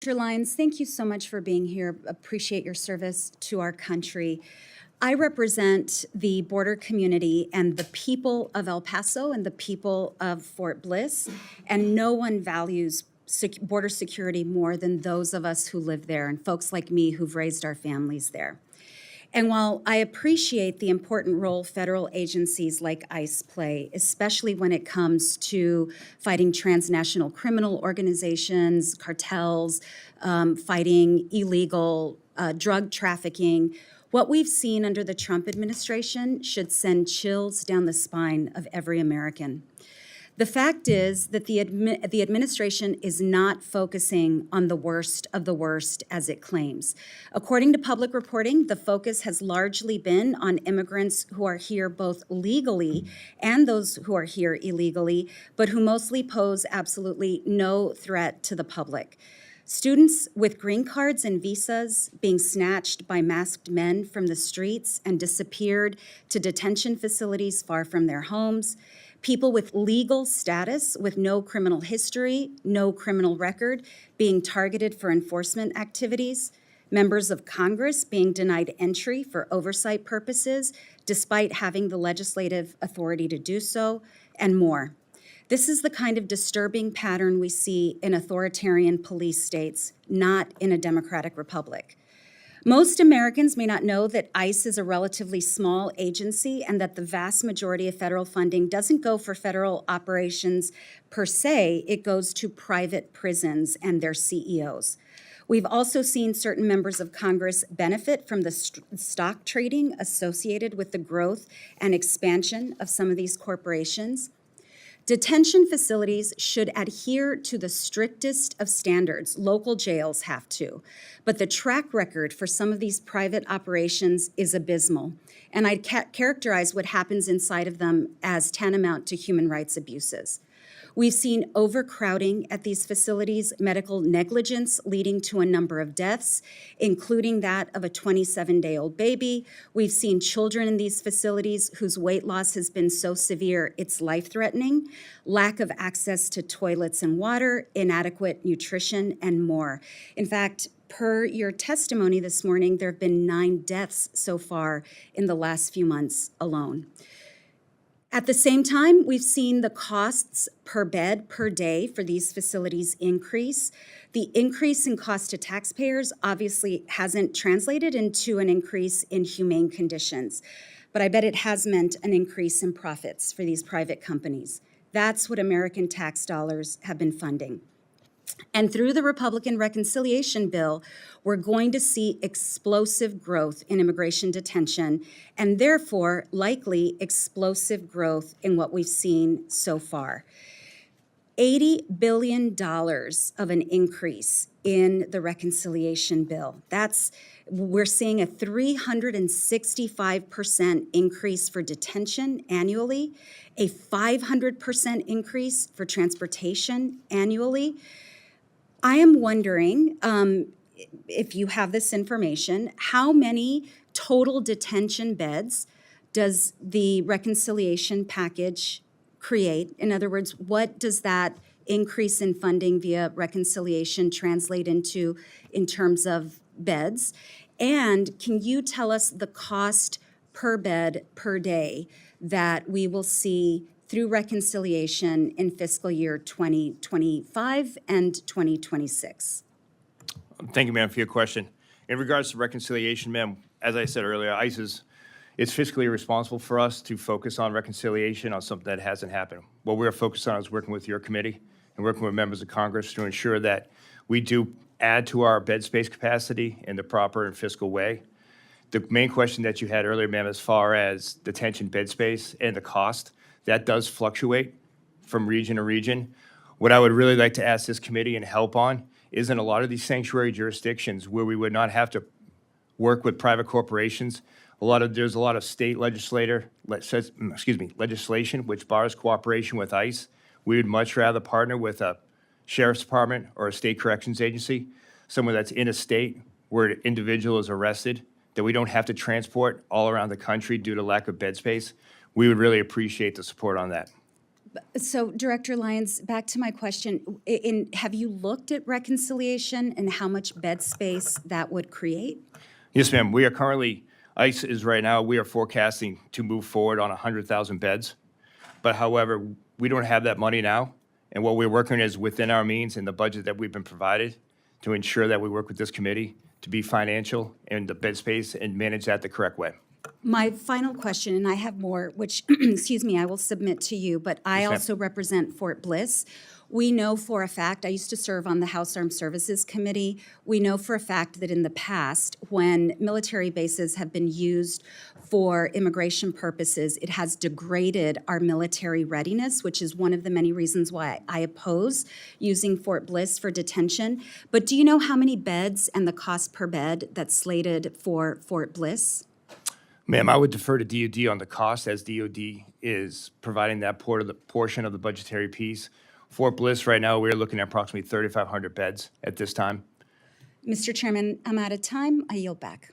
Dr. Lyons, thank you so much for being here. Appreciate your service to our country. I represent the border community and the people of El Paso and the people of Fort Bliss, and no one values border security more than those of us who live there and folks like me who've raised our families there. And while I appreciate the important role federal agencies like ICE play, especially when it comes to fighting transnational criminal organizations, cartels, fighting illegal drug trafficking, what we've seen under the Trump administration should send chills down the spine of every American. The fact is that the administration is not focusing on the worst of the worst as it claims. According to public reporting, the focus has largely been on immigrants who are here both legally and those who are here illegally, but who mostly pose absolutely no threat to the public. Students with green cards and visas being snatched by masked men from the streets and disappeared to detention facilities far from their homes. People with legal status with no criminal history, no criminal record, being targeted for enforcement activities. Members of Congress being denied entry for oversight purposes, despite having the legislative authority to do so, and more. This is the kind of disturbing pattern we see in authoritarian police states, not in a democratic republic. Most Americans may not know that ICE is a relatively small agency and that the vast majority of federal funding doesn't go for federal operations per se, it goes to private prisons and their CEOs. We've also seen certain members of Congress benefit from the stock trading associated with the growth and expansion of some of these corporations. Detention facilities should adhere to the strictest of standards. Local jails have to. But the track record for some of these private operations is abysmal. And I'd characterize what happens inside of them as tantamount to human rights abuses. We've seen overcrowding at these facilities, medical negligence leading to a number of deaths, including that of a 27-day-old baby. We've seen children in these facilities whose weight loss has been so severe it's life-threatening, lack of access to toilets and water, inadequate nutrition, and more. In fact, per your testimony this morning, there have been 9 deaths so far in the last few months alone. At the same time, we've seen the costs per bed per day for these facilities increase. The increase in cost to taxpayers obviously hasn't translated into an increase in humane conditions, but I bet it has meant an increase in profits for these private companies. That's what American tax dollars have been funding. And through the Republican reconciliation bill, we're going to see explosive growth in immigration detention and therefore likely explosive growth in what we've seen so far. $80 billion of an increase in the reconciliation bill. We're seeing a 365% increase for detention annually, a 500% increase for transportation annually. I am wondering, if you have this information, how many total detention beds does the reconciliation package create? In other words, what does that increase in funding via reconciliation translate into in terms of beds? And can you tell us the cost per bed per day that we will see through reconciliation in fiscal year 2025 and 2026? Thank you, ma'am, for your question. In regards to reconciliation, ma'am, as I said earlier, ICE is fiscally responsible for us to focus on reconciliation on something that hasn't happened. What we're focused on is working with your committee and working with members of Congress to ensure that we do add to our bed space capacity in the proper and fiscal way. The main question that you had earlier, ma'am, as far as detention bed space and the cost, that does fluctuate from region to region. What I would really like to ask this committee and help on is in a lot of these sanctuary jurisdictions where we would not have to work with private corporations, there's a lot of state legislation which bars cooperation with ICE. We would much rather partner with a sheriff's department or a state corrections agency, someone that's in a state where an individual is arrested, that we don't have to transport all around the country due to lack of bed space. We would really appreciate the support on that. So Director Lyons, back to my question, have you looked at reconciliation and how much bed space that would create? Yes, ma'am. We are currently, ICE is right now, we are forecasting to move forward on 100,000 beds. But however, we don't have that money now. And what we're working is within our means and the budget that we've been provided to ensure that we work with this committee to be financial and the bed space and manage that the correct way. My final question, and I have more, which, excuse me, I will submit to you, but I Yes, ma'am. also represent Fort Bliss. We know for a fact, I used to serve on the House Armed Services Committee. We know for a fact that in the past, when military bases have been used for immigration purposes, it has degraded our military readiness, which is one of the many reasons why I oppose using Fort Bliss for detention. But do you know how many beds and the cost per bed that's slated for Fort Bliss? Ma'am, I would defer to DOD on the cost as DOD is providing that portion of the budgetary piece. Fort Bliss, right now, we're looking at approximately 3,500 beds at this time. Mr. Chairman, I'm out of time. I yield back.